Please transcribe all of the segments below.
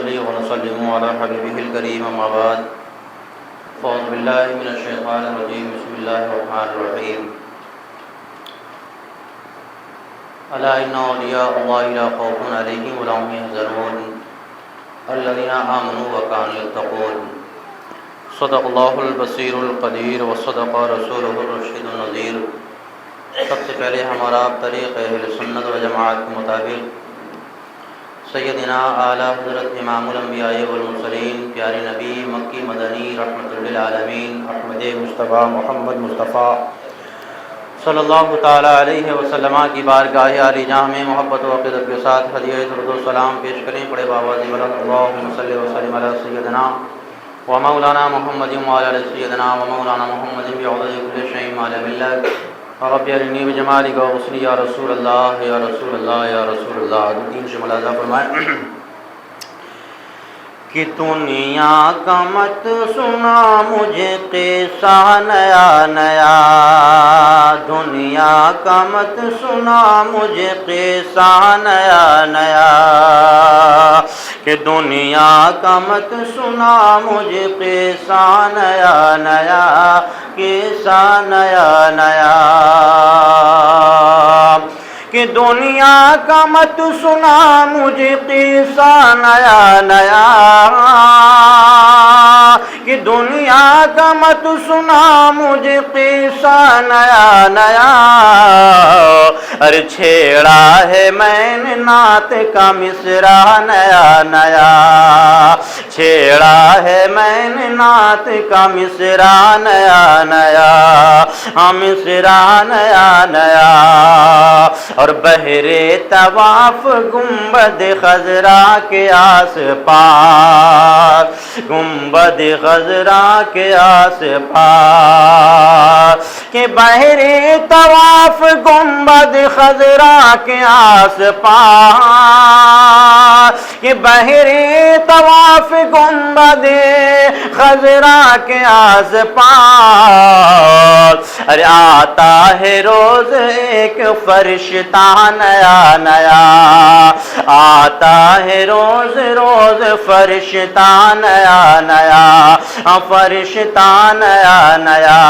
ونصلي ونسلم على حبيبه الكريم أما بعد فأعوذ بالله من الشيطان الرجيم بسم الله الرحمن الرحيم ألا إن أولياء الله لا خوف عليهم ولا هم يحزنون الذين آمنوا وكانوا يتقون صدق الله البصير القدير وصدق رسوله الرشيد النذير۔ سب سے پہلے ہمارا طریق اہل سنت و جماعت کے مطابق سیدنا اعلیٰ حضرت امام الانبیاء والمرسلین پیارے نبی مکی مدنی رحمۃ للعالمین احمد مصطفیٰ محمد مصطفیٰ صلی اللہ تعالیٰ علیہ وسلم کی بارگاہ عالی جہاں میں محبت و عقیدت کے ساتھ ہدیہ درود و سلام پیش کریں۔ پڑے بابا جی اللہم صلی وسلم علی سیدنا و مولانا محمد وعلی آل سیدنا و مولانا محمد بعدد کل شیء ما لم یلد رب ارنی بجمالک وحسنک یا رسول اللہ یا رسول اللہ یا رسول اللہ۔ تین سے ملاحظہ فرمائیں کہ دنیا کا مت سنا مجھے قصہ نیا نیا، دنیا کا مت سنا مجھے قصہ نیا نیا، کہ دنیا کا مت سنا مجھے قصہ نیا نیا، قصہ نیا نیا، کہ دنیا کا مت سنا مجھے قصہ نیا نیا، کہ دنیا کا مت سنا مجھے قصہ نیا نیا، ارے چھیڑا ہے میں نے نعت کا مصرع نیا نیا، چھیڑا ہے میں نے نعت کا مصرع نیا نیا، مصرع نیا نیا، اور بہرے طواف گنبد خضرا کے آس پاس، گنبد خضرا کے آس پاس، کہ بہرے طواف گنبد خضرا کے آس پاس، کہ بہرے طواف گنبد خضرا کے آس پاس، ارے آتا ہے روز ایک فرشتہ نیا نیا، آتا ہے روز روز فرشتہ نیا نیا، فرشتہ نیا نیا،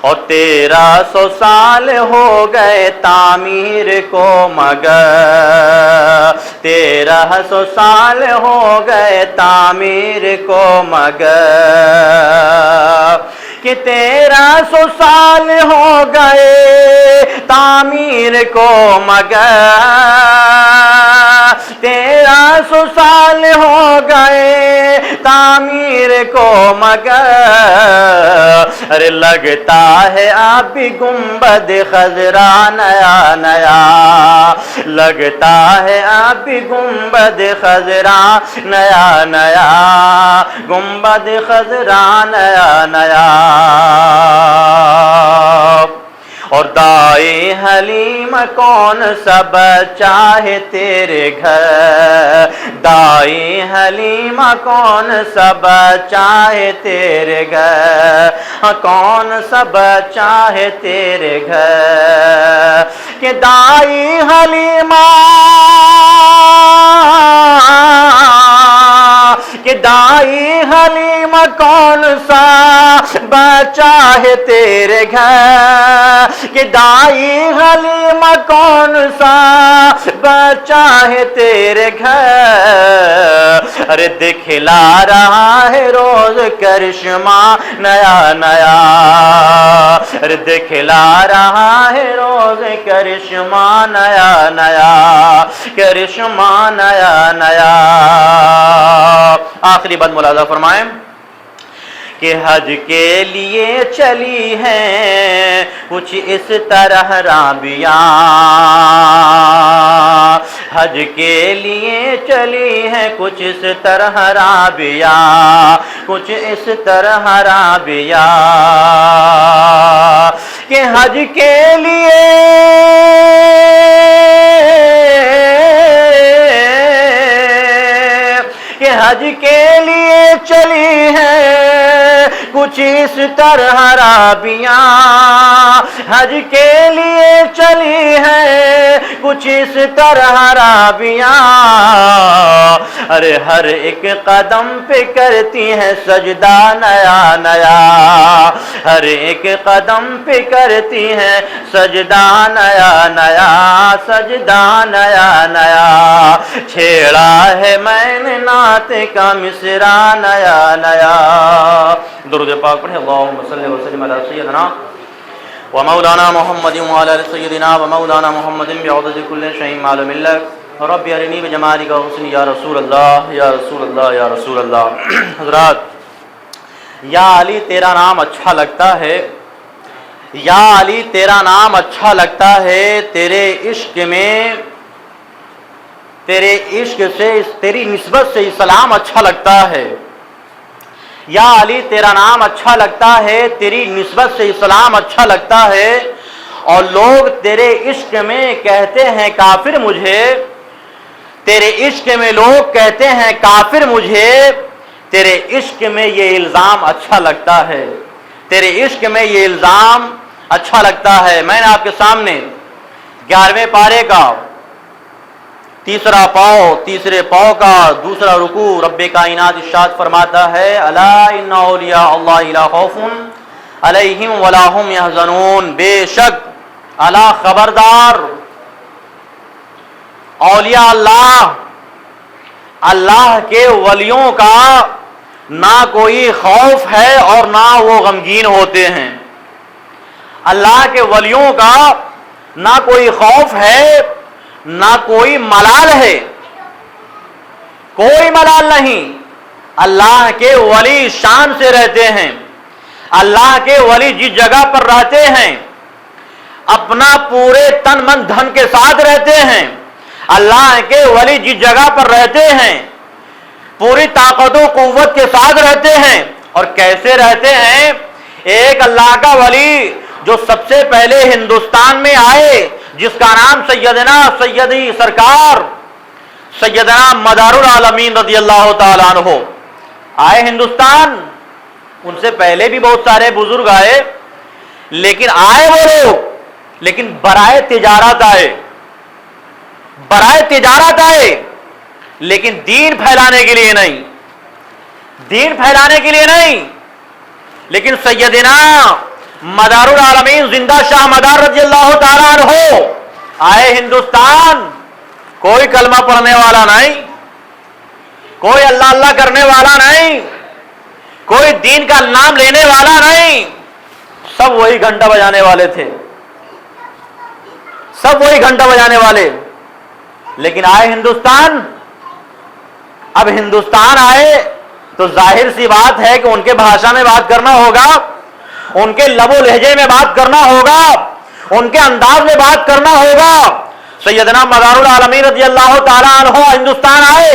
اور 1300 سال ہو گئے تعمیر کو مگر، 1300 سال ہو گئے تعمیر کو مگر، کہ 1300 سال ہو گئے تعمیر کو مگر، 1300 سال ہو گئے تعمیر کو مگر، ارے لگتا ہے اب بھی گنبد خضرا نیا نیا، لگتا ہے اب بھی گنبد خضرا نیا نیا، گنبد خضرا نیا نیا، اور دائی حلیم کون سب چاہے تیرے گھر، دائی حلیم کون سب چاہے تیرے گھر، کون سب چاہے تیرے گھر، کہ دائی حلیمہ، کہ دائی حلیمہ کون سا بچہ ہے تیرے گھر، کہ دائی حلیمہ کون سا بچہ ہے تیرے گھر، ارے دکھلا رہا ہے روز کرشمہ نیا نیا، ارے دکھلا رہا ہے روز کرشمہ نیا نیا، کرشمہ نیا نیا۔ آخری بات ملاحظہ فرمائیں کہ حج کے لیے چلی ہیں کچھ اس طرح رابیہ، حج کے لیے چلی ہیں کچھ اس طرح رابیہ، کچھ اس طرح رابیہ، کہ حج کے لیے حج کے لیے چلی ہے کچھ اس طرح رابیاں حج کے لیے چلی ہے، کچھ اس طرح رابیاں، ارے ہر ایک قدم پہ کرتی ہیں سجدہ نیا نیا، ہر ایک قدم پہ کرتی ہیں سجدہ نیا نیا، سجدہ نیا نیا، چھیڑا ہے میں نے نعت کا مصرع نیا نیا۔ درود پاک پڑھیں، اللہم صلی وسلم علی سیدنا و مولانا محمد وعلی آل سیدنا و مولانا محمد بعدد کل شیء معلوم لک رب ارنی بجمالک وحسنک یا رسول اللہ یا رسول اللہ یا رسول اللہ۔ حضرات، یا علی تیرا نام اچھا لگتا ہے، یا علی تیرا نام اچھا لگتا ہے، تیرے عشق میں، تیرے عشق سے، تیری نسبت سے اسلام اچھا لگتا ہے، یا علی تیرا نام اچھا لگتا ہے، تیری نسبت سے اسلام اچھا لگتا ہے، اور لوگ تیرے عشق میں کہتے ہیں کافر مجھے، تیرے عشق میں لوگ کہتے ہیں کافر مجھے، تیرے عشق میں یہ الزام اچھا لگتا ہے، تیرے عشق میں یہ الزام اچھا لگتا ہے۔ میں نے آپ کے سامنے 11ویں پارے کا تیسرا پاؤ، تیسرے پاؤ کا دوسرا رکوع، رب کائنات ارشاد فرماتا ہے، الا ان اولیاء اللہ لا خوف علیہم ولا هم یحزنون، بے شک، الا خبردار، اولیاء اللہ، اللہ کے ولیوں کا نہ کوئی خوف ہے اور نہ وہ غمگین ہوتے ہیں۔ اللہ کے ولیوں کا نہ کوئی خوف ہے نہ کوئی ملال ہے، کوئی ملال نہیں۔ اللہ کے ولی شان سے رہتے ہیں، اللہ کے ولی جس جگہ پر رہتے ہیں اپنا پورے تن من دھن کے ساتھ رہتے ہیں، اللہ کے ولی جس جگہ پر رہتے ہیں پوری طاقت و قوت کے ساتھ رہتے ہیں۔ اور کیسے رہتے ہیں؟ ایک اللہ کا ولی جو سب سے پہلے ہندوستان میں آئے، جس کا نام سیدی سرکار سیدنا مدار العالمین رضی اللہ تعالیٰ عنہ آئے ہندوستان، ان سے پہلے بھی بہت سارے بزرگ آئے، لیکن آئے وہ لوگ لیکن برائے تجارت آئے، برائے تجارت آئے، لیکن دین پھیلانے کے لیے نہیں، دین پھیلانے کے لیے نہیں۔ لیکن سیدنا مدار العالمین زندہ شاہ مدار رضی اللہ تعالیٰ عنہ آئے ہندوستان، کوئی کلمہ پڑھنے والا نہیں، کوئی اللہ اللہ کرنے والا نہیں، کوئی دین کا نام لینے والا نہیں، سب وہی گھنٹا بجانے والے تھے، سب وہی گھنٹا بجانے والے۔ لیکن آئے ہندوستان، اب ہندوستان آئے تو ظاہر سی بات ہے کہ ان کے بھاشا میں بات کرنا ہوگا، ان کے لب و لہجے میں بات کرنا ہوگا، ان کے انداز میں بات کرنا ہوگا۔ سیدنا مدار العالمین رضی اللہ تعالیٰ عنہ ہندوستان آئے،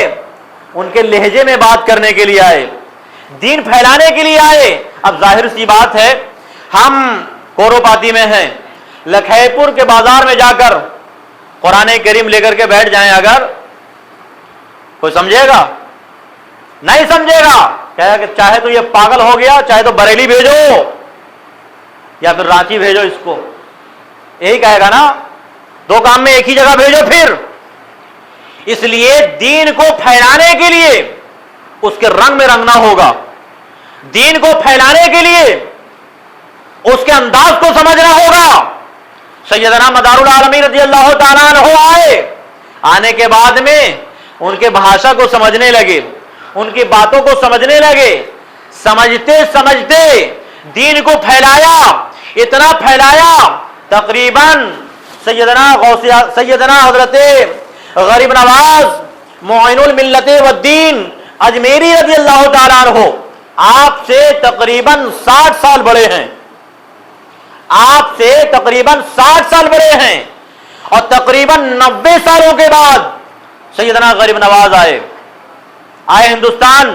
ان کے لہجے میں بات کرنے کے لیے آئے، دین پھیلانے کے لیے آئے۔ اب ظاہر سی بات ہے، ہم کوروپاتی میں ہیں، لکھے پور کے بازار میں جا کر قرآن کریم لے کر کے بیٹھ جائیں، اگر کوئی سمجھے گا؟ نہیں سمجھے گا، کہے کہ چاہے تو یہ پاگل ہو گیا، چاہے تو بریلی بھیجو یا پھر رانچی بھیجو اس کو، یہی کہے گا نا، دو کام میں ایک ہی جگہ بھیجو۔ پھر اس لیے دین کو پھیلانے کے لیے اس کے رنگ میں رنگنا ہوگا، دین کو پھیلانے کے لیے اس کے انداز کو سمجھنا ہوگا۔ سیدنا مدار العالمین رضی اللہ تعالیٰ عنہ آئے، آنے کے بعد میں ان کے بھاشا کو سمجھنے لگے، ان کی باتوں کو سمجھنے لگے، سمجھتے سمجھتے دین کو پھیلایا، اتنا پھیلایا تقریباً سیدنا حضرت غریب نواز معین الملت والدین اجمیری رضی اللہ تعالیٰ عنہ آپ سے تقریباً 60 سال بڑے ہیں، آپ سے تقریباً 60 سال بڑے ہیں، اور تقریباً 90 سالوں کے بعد سیدنا غریب نواز آئے ہندوستان،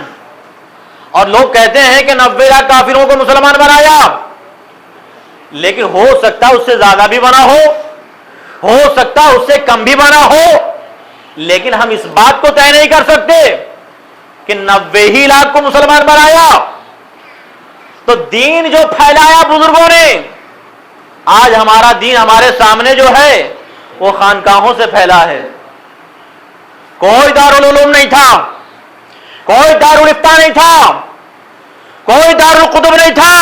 اور لوگ کہتے ہیں کہ 90 لاکھ کافروں کو مسلمان بنایا، لیکن ہو سکتا اس سے زیادہ بھی بنا ہو سکتا اس سے کم بھی بنا ہو، لیکن ہم اس بات کو طے نہیں کر سکتے کہ 90 ہی لاکھ کو مسلمان بنایا۔ تو دین جو پھیلایا بزرگوں نے، آج ہمارا دین ہمارے سامنے جو ہے وہ خانقاہوں سے پھیلا ہے۔ کوئی دارالعلوم نہیں تھا، کوئی دارالفتاء نہیں تھا، کوئی دارالقطب نہیں تھا،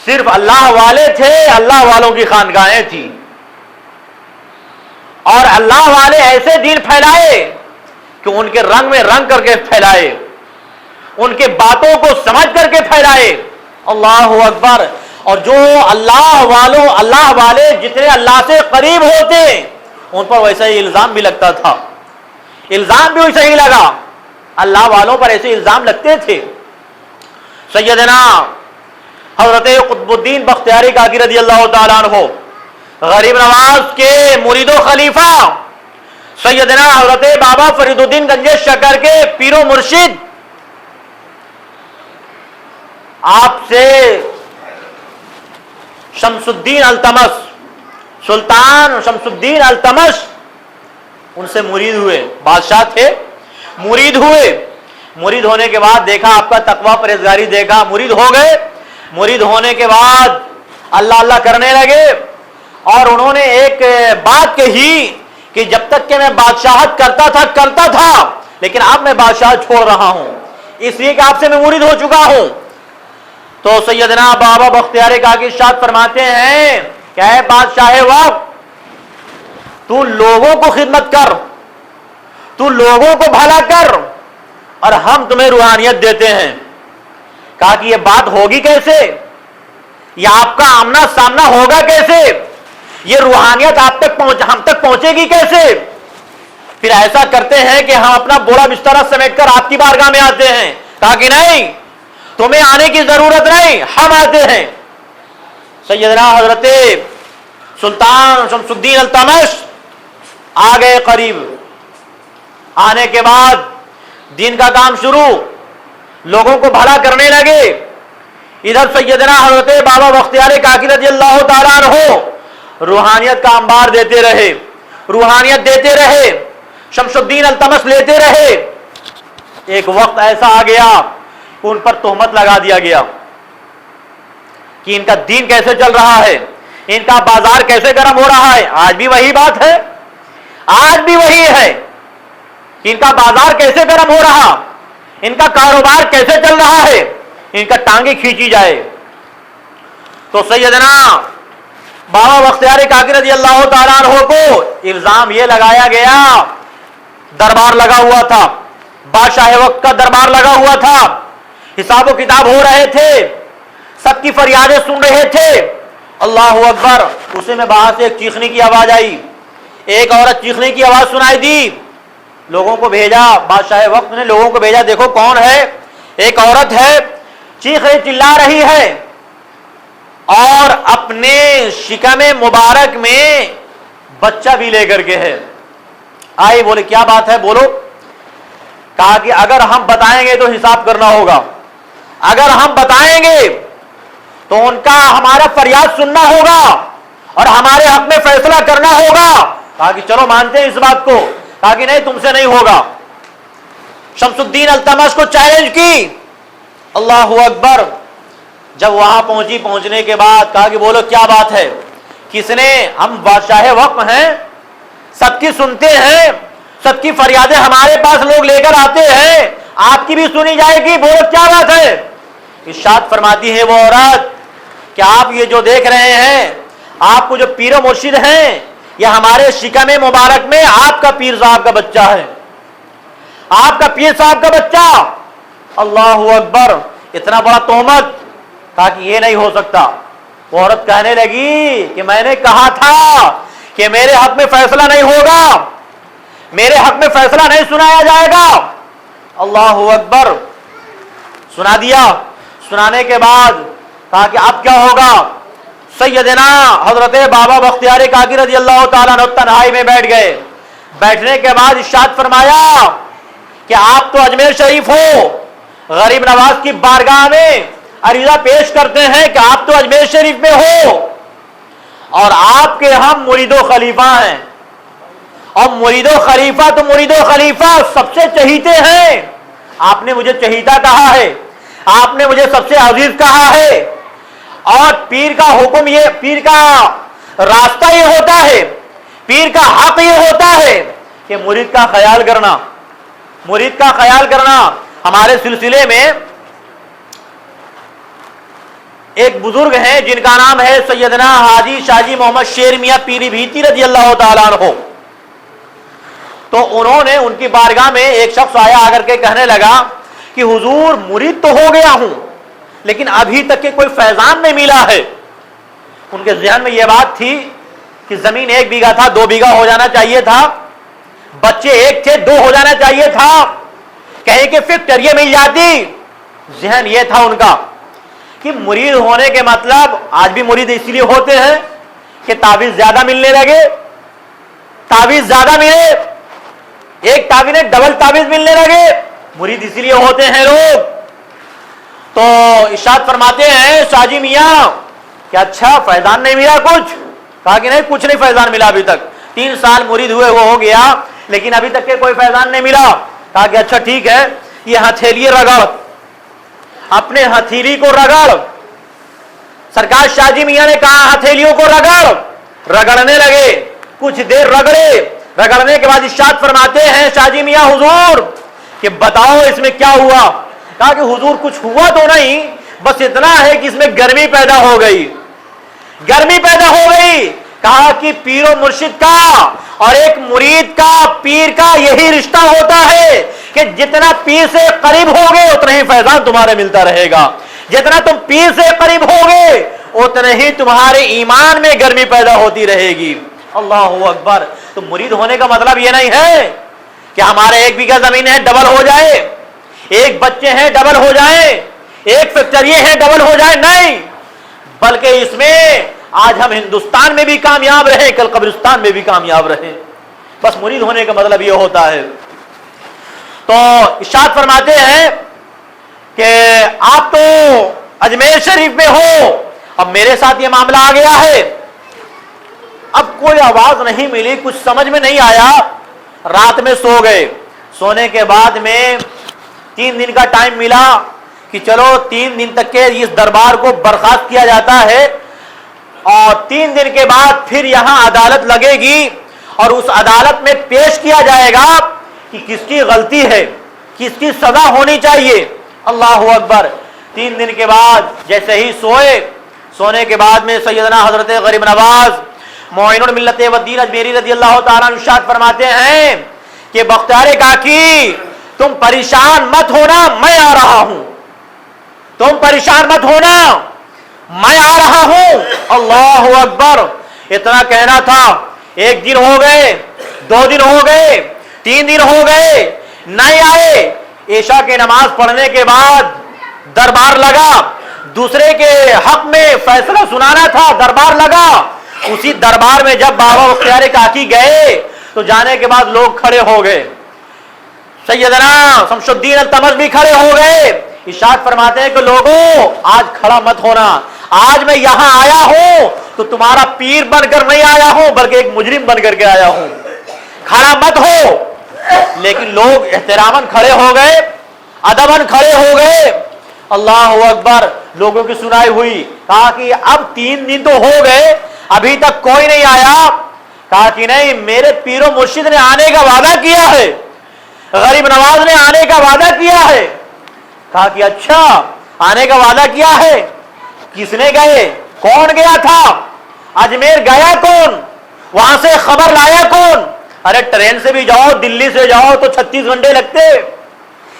صرف اللہ والے تھے، اللہ والوں کی خانقاہیں تھیں، اور اللہ والے ایسے دین پھیلائے کہ ان کے رنگ میں رنگ کر کے پھیلائے، ان کے باتوں کو سمجھ کر کے پھیلائے۔ اللہ اکبر۔ اور جو اللہ والے جتنے اللہ سے قریب ہوتے ان پر ویسا ہی الزام بھی لگتا تھا، الزام بھی ویسا ہی لگا، اللہ والوں پر ایسے الزام لگتے تھے۔ سیدنا حضرت قطب الدین بختیاری کاکی رضی اللہ تعالیٰ عنہ، غریب نواز کے مرید و خلیفہ سیدنا حضرت بابا فرید الدین گنج شکر کے پیر و مرشد، آپ سے شمس الدین التمش، سلطان شمس الدین التمش ان سے مرید ہوئے، بادشاہ تھے، مرید ہوئے۔ مرید ہونے کے بعد دیکھا آپ کا تقوی پرہیزگاری دیکھا، مرید ہو گئے۔ مرید ہونے کے بعد اللہ اللہ کرنے لگے، اور انہوں نے ایک بات کہی کہ جب تک کہ میں بادشاہت کرتا تھا لیکن اب میں بادشاہت چھوڑ رہا ہوں، اس لیے کہ آپ سے میں مرید ہو چکا ہوں۔ تو سیدنا بابا بختیار کاکی ارشاد فرماتے ہیں کہ اے بادشاہ وقت، تو لوگوں کو خدمت کر، تو لوگوں کو بھلا کر، اور ہم تمہیں روحانیت دیتے ہیں۔ کہا کہ یہ بات ہوگی کیسے، یہ آپ کا آمنا سامنا ہوگا کیسے، یہ روحانیت ہم تک پہنچے گی کیسے؟ پھر ایسا کرتے ہیں کہ ہم اپنا بوڑا بستر سمیٹ کر آپ کی بارگاہ میں آتے ہیں۔ کہا کہ نہیں، تمہیں آنے کی ضرورت نہیں، ہم آتے ہیں۔ سیدنا حضرت سلطان شمس الدین التمش آ گئے قریب، آنے کے بعد دین کا کام شروع، لوگوں کو بھلا کرنے لگے۔ ادھر سیدنا حضرت بابا بختیار کاکی رضی اللہ تعالیٰ عنہ روحانیت کا انبار دیتے رہے، روحانیت دیتے رہے، شمس الدین التمش لیتے رہے۔ ایک وقت ایسا آ گیا کہ ان پر تہمت لگا دیا گیا کہ ان کا دین کیسے چل رہا ہے، ان کا بازار کیسے گرم ہو رہا ہے۔ آج بھی وہی بات ہے، آج بھی وہی ہے کہ ان کا بازار کیسے گرم ہو رہا، ان کا کاروبار کیسے چل رہا ہے، ان کا ٹانگیں کھینچی جائے۔ تو سیدنا بابا بختیار کاکی رضی اللہ تعالیٰ عنہ کو الزام یہ لگایا گیا، دربار لگا ہوا تھا، بادشاہ وقت کا دربار لگا ہوا تھا، حساب و کتاب ہو رہے تھے، سب کی فریادیں سن رہے تھے۔ اللہ اکبر۔ اسے میں باہر سے ایک چیخنے کی آواز آئی، ایک عورت چیخنے کی آواز سنائی دی، لوگوں کو بھیجا، بادشاہ وقت نے لوگوں کو بھیجا، دیکھو کون ہے، ایک عورت ہے، چیخ رہی، چلا رہی ہے، اور اپنے شکم مبارک میں بچہ بھی لے کر کے ہے۔ آئے، بولے کیا بات ہے، بولو۔ کہا کہ اگر ہم بتائیں گے تو حساب کرنا ہوگا، اگر ہم بتائیں گے تو ان کا ہمارا فریاد سننا ہوگا اور ہمارے حق میں فیصلہ کرنا ہوگا۔ کہا کہ چلو مانتے ہیں اس بات کو۔ کہا کہ نہیں، تم سے نہیں ہوگا۔ شمس الدین التمش کو چیلنج کی۔ اللہ اکبر۔ جب وہاں پہنچی، پہنچنے کے بعد کہا کہ بولو کیا بات ہے، کس نے، ہم بادشاہ وقت ہیں، سب کی سنتے ہیں، سب کی فریادیں ہمارے پاس لوگ لے کر آتے ہیں، آپ کی بھی سنی جائے گی، بولو کیا بات ہے۔ ارشاد فرماتی ہے وہ عورت کہ آپ یہ جو دیکھ رہے ہیں، آپ کو جو پیر و مرشد ہیں، یہ ہمارے شکم مبارک میں آپ کا پیر صاحب کا بچہ ہے، آپ کا پیر صاحب کا بچہ۔ اللہ اکبر۔ اتنا بڑا تہمت۔ کہا کہ یہ نہیں ہو سکتا۔ وہ عورت کہنے لگی کہ میں نے کہا تھا کہ میرے حق میں فیصلہ نہیں ہوگا، میرے حق میں فیصلہ نہیں سنایا جائے گا۔ اللہ اکبر۔ سنا دیا۔ سنانے کے بعد کہا کہ اب کیا ہوگا۔ سیدنا حضرت بابا بختیار کاکی رضی اللہ تعالیٰ عنہ تنہائی میں بیٹھ گئے۔ بیٹھنے کے بعد ارشاد فرمایا کہ آپ تو اجمیر شریف ہو، غریب نواز کی بارگاہ میں عریضہ پیش کرتے ہیں کہ آپ تو اجمیر شریف میں ہو اور آپ کے ہم مرید و خلیفہ ہیں، اور مرید و خلیفہ تو مرید و خلیفہ سب سے چہیتے ہیں۔ آپ نے مجھے چہیتا کہا ہے، آپ نے مجھے سب سے عزیز کہا ہے، اور پیر کا حکم یہ، پیر کا راستہ یہ ہوتا ہے، پیر کا حق یہ ہوتا ہے کہ مرید کا خیال کرنا، مرید کا خیال کرنا۔ ہمارے سلسلے میں ایک بزرگ ہیں جن کا نام ہے سیدنا حاجی شاہ جی محمد شیر میاں پیری بھیتی رضی اللہ تعالیٰ عنہ۔ تو انہوں نے، ان کی بارگاہ میں ایک شخص آیا آ کر کے کہنے لگا کہ حضور مرید تو ہو گیا ہوں لیکن ابھی تک کہ کوئی فیضان نہیں ملا ہے۔ ان کے ذہن میں یہ بات تھی کہ زمین 1 بیگھہ تھا 2 بیگھہ ہو جانا چاہیے تھا، بچے 1 تھے 2 ہو جانا چاہیے تھا، کہیں کہ فیکٹری مل جاتی۔ ذہن یہ تھا ان کا کہ مرید ہونے کے مطلب، آج بھی مرید اس لیے ہوتے ہیں کہ تعویذ زیادہ ملنے لگے، تعویذ زیادہ ملے، ایک تعویذ میں ڈبل تعویذ ملنے لگے، مرید اسی لیے ہوتے ہیں لوگ۔ تو ارشاد فرماتے ہیں شاہ جی میاں کہ اچھا فیضان نہیں ملا کچھ؟ کہا کہ نہیں، کچھ نہیں فیضان ملا ابھی تک، 3 سال مرید ہوئے وہ ہو گیا لیکن ابھی تک کے کوئی فیضان نہیں ملا۔ کہا کہ اچھا ٹھیک ہے، یہ ہتھیلی رگڑ، اپنے ہتھیلی کو رگڑ۔ سرکار شاہ جی میاں نے کہا ہتھیلیوں کو رگڑ، رگڑنے لگے، کچھ دیر رگڑے، رگڑنے کے بعد ارشاد فرماتے ہیں شاہ جی میاں حضور کہ بتاؤ اس میں کیا ہوا؟ کہا کہ حضور کچھ ہوا تو نہیں، بس اتنا ہے کہ اس میں گرمی پیدا ہو گئی، گرمی پیدا ہو گئی۔ کہا کہ پیر و مرشد کا اور ایک مرید کا، پیر کا یہی رشتہ ہوتا ہے کہ جتنا پیر سے قریب ہوگے اتنا ہی فیضان تمہارے ملتا رہے گا، جتنا تم پیر سے قریب ہوگے اتنا ہی تمہارے ایمان میں گرمی پیدا ہوتی رہے گی۔ اللہ اکبر۔ تو مرید ہونے کا مطلب یہ نہیں ہے کہ ہمارے 1 بیگھہ زمین ہے ڈبل ہو جائے، 1 بچے ہیں ڈبل ہو جائے، 1 فیکٹری ہے ڈبل ہو جائے، نہیں، بلکہ اس میں آج ہم ہندوستان میں بھی کامیاب رہے، کل قبرستان میں بھی کامیاب رہے۔ بس مرید ہونے کا مطلب یہ ہوتا ہے۔ تو ارشاد فرماتے ہیں کہ آپ تو اجمیر شریف میں ہو، اب میرے ساتھ یہ معاملہ آ گیا ہے، اب کوئی آواز نہیں ملی، کچھ سمجھ میں نہیں آیا، رات میں سو گئے۔ سونے کے بعد میں 3 دن کا ٹائم ملا کہ چلو 3 دن تک کے اس دربار کو برخاست کیا جاتا ہے، اور 3 دن کے بعد پھر یہاں عدالت لگے گی اور اس عدالت میں پیش کیا جائے گا کہ کس کی غلطی ہے، کس کی سزا ہونی چاہیے۔ اللہ اکبر۔ 3 دن کے بعد جیسے ہی سوئے، سونے کے بعد میں سیدنا حضرت غریب نواز معین الملت والدین اجمیری رضی اللہ تعالیٰ عنہ ارشاد فرماتے ہیں کہ بختیار کاکی تم پریشان مت ہونا، میں آ رہا ہوں، تم پریشان مت ہونا، میں آ رہا ہوں۔ اللہ اکبر۔ اتنا کہنا تھا، 1 دن ہو گئے، 2 دن ہو گئے، 3 دن ہو گئے، نہیں آئے۔ عشاء کی نماز پڑھنے کے بعد دربار لگا، دوسرے کے حق میں فیصلہ سنانا تھا، دربار لگا۔ اسی دربار میں جب بابا بختیار کاکی گئے تو جانے کے بعد لوگ کھڑے ہو گئے، سیدنا شمس الدین التمش بھی کھڑے ہو گئے۔ ارشاد فرماتے ہیں کہ لوگوں آج کھڑا مت ہونا، آج میں یہاں آیا ہوں تو تمہارا پیر بن کر نہیں آیا ہوں بلکہ ایک مجرم بن کر کے آیا ہوں، کھڑا مت ہو۔ لیکن لوگ احتراماً کھڑے ہو گئے، ادباً کھڑے ہو گئے۔ اللہ اکبر۔ لوگوں کی سنائی ہوئی، کہا کہ اب 3 دن تو ہو گئے ابھی تک کوئی نہیں آیا۔ کہا کہ نہیں، میرے پیر و مرشد نے آنے کا وعدہ کیا ہے، غریب نواز نے آنے کا وعدہ کیا ہے۔ کہا کہ اچھا آنے کا وعدہ کیا ہے، کس نے گئے، کون گیا تھا، اجمیر گیا کون، وہاں سے خبر لایا کون؟ ارے ٹرین سے بھی جاؤ، دلی سے جاؤ تو 36 گھنٹے لگتے،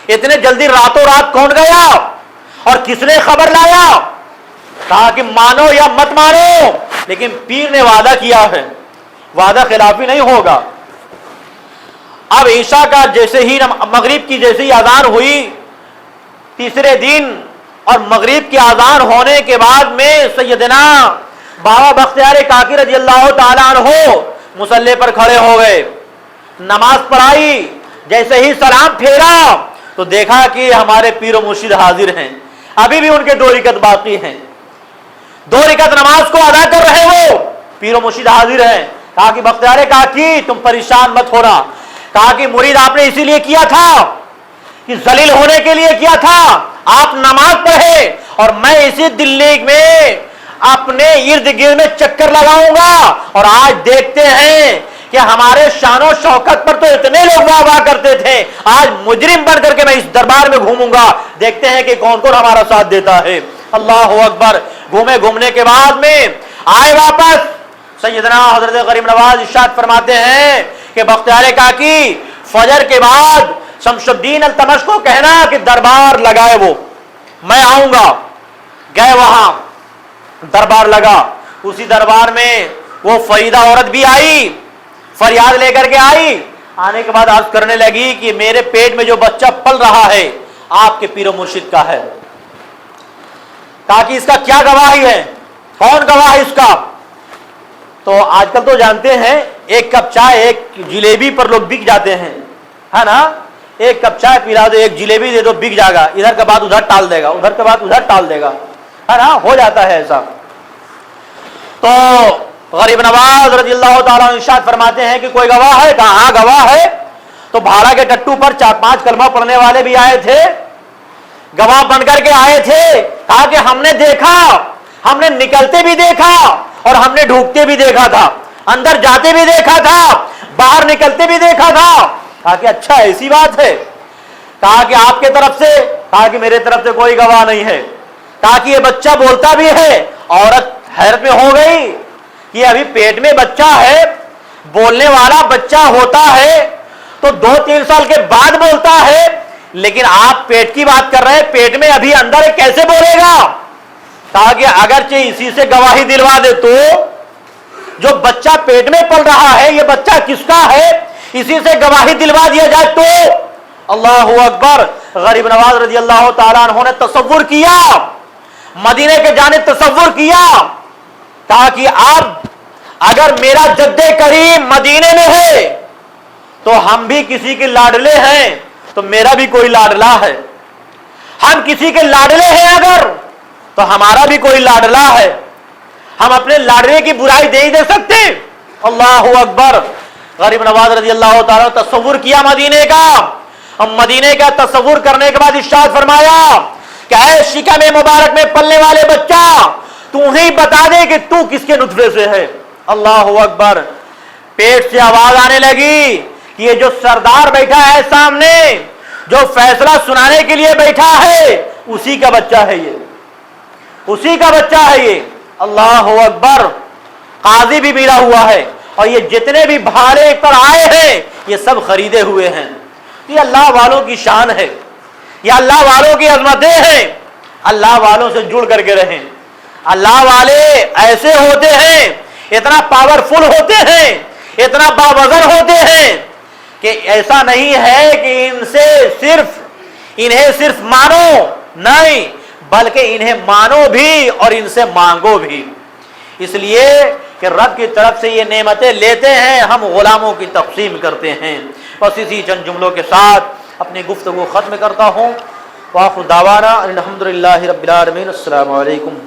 اتنے جلدی راتوں رات کون گیا اور کس نے خبر لایا؟ کہا کہ مانو یا مت مانو لیکن پیر نے وعدہ کیا ہے، وعدہ خلافی نہیں ہوگا۔ اب عشاء کا جیسے ہی مغرب کی جیسے ہی اذان ہوئی، تیسرے دن اور مغرب کی اذان ہونے کے بعد میں سیدنا بابا بختیار کاکی رضی اللہ تعالیٰ عنہ مصلی پر کھڑے ہو گئے، نماز پڑھائی، جیسے ہی سلام پھیرا تو دیکھا کہ ہمارے پیر و مرشد حاضر ہیں، ابھی بھی ان کے 2 رکعت باقی ہیں، 2 رکعت نماز کو ادا کر رہے ہو، پیر و مرشد حاضر ہیں۔ کہا کہ بختیار کاکی تم پریشان مت ہونا، کہا کہ مرید آپ نے اسی لیے کیا تھا کہ ذلیل ہونے کے لیے کیا تھا، آپ نماز پڑھے اور میں اسی دلی میں اپنے ارد گرد میں چکر لگاؤں گا، اور آج دیکھتے ہیں کہ ہمارے شان و شوکت پر تو اتنے لوگ واہ واہ کرتے تھے، آج مجرم بن کر کے میں اس دربار میں گھوموں گا، دیکھتے ہیں کہ کون کون ہمارا ساتھ دیتا ہے۔ اللہ اکبر۔ گھومنے کے بعد میں آئے واپس، سیدنا حضرت غریب نواز ارشاد فرماتے ہیں کہ بختیار کاکی فجر کے بعد شمس الدین التمش کو کہنا کہ دربار لگائے، وہ میں آؤں گا۔ گئے وہاں، دربار لگا، اسی دربار میں وہ فریدہ عورت بھی آئی، فریاد لے کر کے آئی، آنے کے بعد عرض کرنے لگی کہ میرے پیٹ میں جو بچہ پل رہا ہے آپ کے پیر و مرشد کا ہے۔ کہا کہ اس کا کیا گواہی ہے، کون گواہ ہے اس کا؟ تو آج کل تو جانتے ہیں ایک کپ چائے ایک جلیبی پر لوگ بک جاتے ہیں، ہے نا؟ ایک کپ چائے پلا دو، ایک جلیبی دے دو، بک جائے گا، ادھر کے بعد ادھر ٹال دے گا، ادھر کے بعد ادھر ٹال دے گا، ہے نا؟ ہو جاتا ہے ایسا۔ تو غریب نواز رضی اللہ تعالیٰ عنہ ارشاد فرماتے ہیں کہ کوئی گواہ ہے؟ کہا ہاں گواہ ہے۔ تو بھاڑا کے ٹٹو پر 4-5 کلمہ پڑھنے والے بھی آئے تھے، گواہ بن کر کے آئے تھے۔ کہا کہ ہم نے دیکھا، ہم نے نکلتے بھی دیکھا اور ہم نے ڈھونکتے بھی دیکھا تھا، اندر جاتے بھی دیکھا تھا، باہر نکلتے بھی دیکھا تھا۔ کہا کہ اچھا ایسی بات ہے؟ کہا کہ آپ کے طرف سے؟ کہا کہ میرے طرف سے کوئی گواہ نہیں ہے۔ کہا کہ یہ بچہ بولتا بھی ہے؟ عورت حیرت میں ہو گئی، یہ ابھی پیٹ میں بچہ ہے، بولنے والا بچہ ہوتا ہے تو 2-3 سال کے بعد بولتا ہے، لیکن آپ پیٹ کی بات کر رہے ہیں، پیٹ میں ابھی اندر ہے، کیسے بولے گا؟ کہا کہ اگرچہ اسی سے گواہی دلوا دے تو جو بچہ پیٹ میں پل رہا ہے یہ بچہ کس کا ہے، اسی سے گواہی دلوا دیا جائے تو۔ اللہ اکبر۔ غریب نواز رضی اللہ تعالیٰ عنہ نے تصور کیا، مدینے کے جانب تصور کیا۔ کہا کہ اب اگر میرا جد کریم مدینے میں ہے تو ہم بھی کسی کے لاڈلے ہیں تو میرا بھی کوئی لاڈلا ہے، ہم کسی کے لاڈلے ہیں اگر تو ہمارا بھی کوئی لاڈلا ہے، ہم اپنے لاڈلے کی برائی نہیں دے سکتے۔ اللہ اکبر۔ غریب نواز رضی اللہ تعالیٰ نے تصور کیا مدینے کا، ہم مدینے کا تصور کرنے کے بعد ارشاد فرمایا کہ اے شکم مبارک میں پلنے والے بچہ، تو ہی بتا دے کہ تو کس کے نطفے سے ہے۔ اللہ اکبر۔ پیٹ سے آواز آنے لگی کہ یہ جو سردار بیٹھا ہے سامنے، جو فیصلہ سنانے کے لیے بیٹھا ہے، اسی کا بچہ ہے یہ، اسی کا بچہ ہے یہ۔ اللہ اکبر۔ قاضی بھی ملا ہوا ہے اور یہ جتنے بھی بھاڑے پر آئے ہیں یہ سب خریدے ہوئے ہیں۔ یہ اللہ والوں کی شان ہے، یہ اللہ والوں کی عظمتیں ہیں۔ اللہ والوں سے جڑ کر کے رہیں۔ اللہ والے ایسے ہوتے ہیں، اتنا پاورفل ہوتے ہیں، اتنا باوزن ہوتے ہیں کہ ایسا نہیں ہے کہ انہیں صرف مانو، نہیں بلکہ انہیں مانو بھی اور ان سے مانگو بھی، اس لیے کہ رب کی طرف سے یہ نعمتیں لیتے ہیں، ہم غلاموں کی تقسیم کرتے ہیں۔ بس اسی چند جملوں کے ساتھ اپنی گفتگو ختم کرتا ہوں۔ وآخر دعوانا الحمدللہ رب العالمین۔ السلام علیکم۔